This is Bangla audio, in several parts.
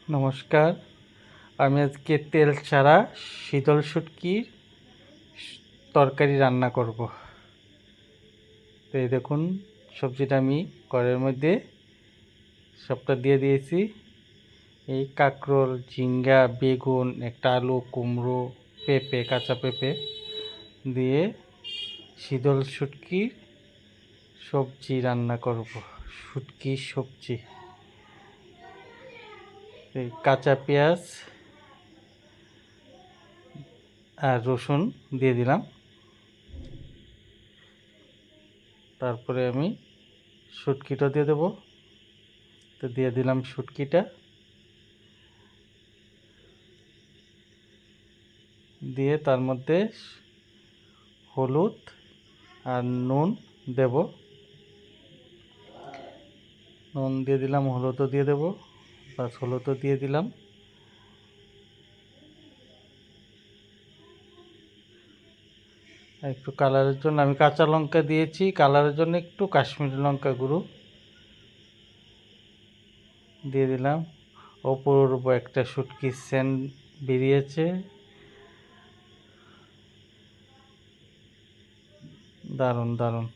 নমস্কার। আমি আজকে তেল ছাড়া শীতল শুটকির তরকারি রান্না করব। তো এই দেখুন, সবজিটা আমি কড়াইয়ের মধ্যে সবটা দিয়ে দিয়েছি। এই কাঁকরোল, ঝিঙ্গা, বেগুন, একটা আলু, কুমড়ো, পেঁপে, কাঁচা পেঁপে দিয়ে শীতল শুটকির সবজি রান্না করব। শুটকির সবজি, এই কাঁচা পেঁয়াজ আর রসুন দিয়ে দিলাম। তারপরে আমি শুটকিটা দিয়ে দেবো। তো দিয়ে দিলাম শুটকিটা, দিয়ে তার মধ্যে হলুদ আর নুন দেব। নুন দিয়ে দিলাম, হলুদও দিয়ে দেবো, বাস হলুদও দিয়ে দিলাম। একটু কালারের জন্য আমি কাঁচা লঙ্কা দিয়েছি, কালারের জন্য একটু কাশ্মীরি লঙ্কা গুঁড়ো দিয়ে দিলাম। অপূর্ব একটা শুটকির সেন্ট বেরিয়েছে, দারুণ দারুণ।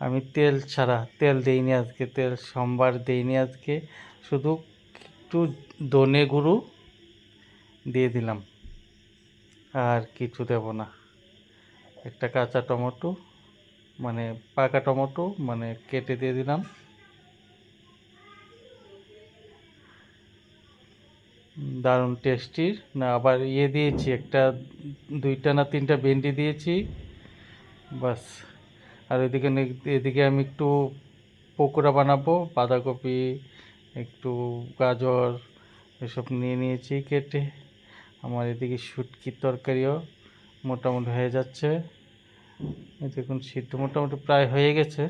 আমি তেল ছাড়া, তেল দেইনি আজকে, তেল সোমবার দেইনি আজকে, শুধু একটু ধনে গুঁড়ো দিয়ে দিলাম, আর কিছু দেব না। একটা কাঁচা টমেটো, মানে পাকা টমেটো মানে কেটে দিয়ে দিলাম। দারুণ টেস্টি না। আবার দিয়েছি একটা, দুইটা না তিনটা ভেন্ডি দিয়েছি, বাস। আর এদিকে আমি একটু পকোড়া বানাবো, বাঁধাকপি, একটু গাজর এসব নিয়ে নিয়েছি কেটে। আমার এদিকে শুটকির তরকারিও মোটামুটি হয়ে যাচ্ছে। দেখুন, সিদ্ধ মোটামুটি প্রায় হয়ে গেছে।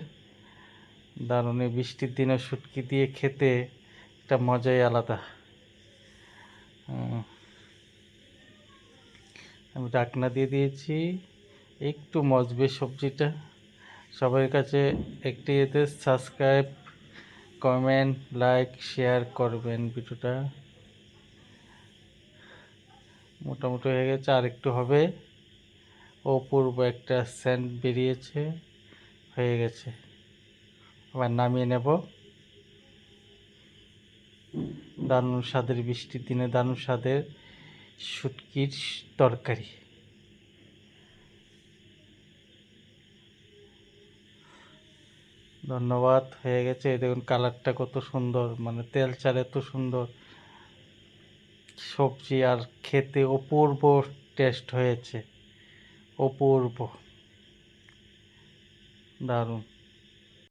দারুণ, এই বৃষ্টির দিনে শুটকি দিয়ে খেতে একটা মজাই আলাদা। আমি ঢাকনা দিয়ে দিয়েছি, একটু মজবে সবজিটা। সবার কাছে একটি সাবস্ক্রাইব, কমেন্ট, লাইক, শেয়ার করবেন ভিডিওটা। মোটামুটি হয়ে গেছে, আর একটু হবে। অপূর্ব একটা সেন্ট বেরিয়েছে, হয়ে গেছে। আবার নামিয়ে নেব। দারুণ স্বাদের, বৃষ্টির দিনে দারুণ স্বাদের শুটকির তরকারি। ধন্যবাদ। হয়ে গেছে। এই দেখুন কালারটা কত সুন্দর, মানে তেল ছাড়া এত সুন্দর সবজি, আর খেতে অপূর্ব টেস্ট হয়েছে, অপূর্ব, দারুণ।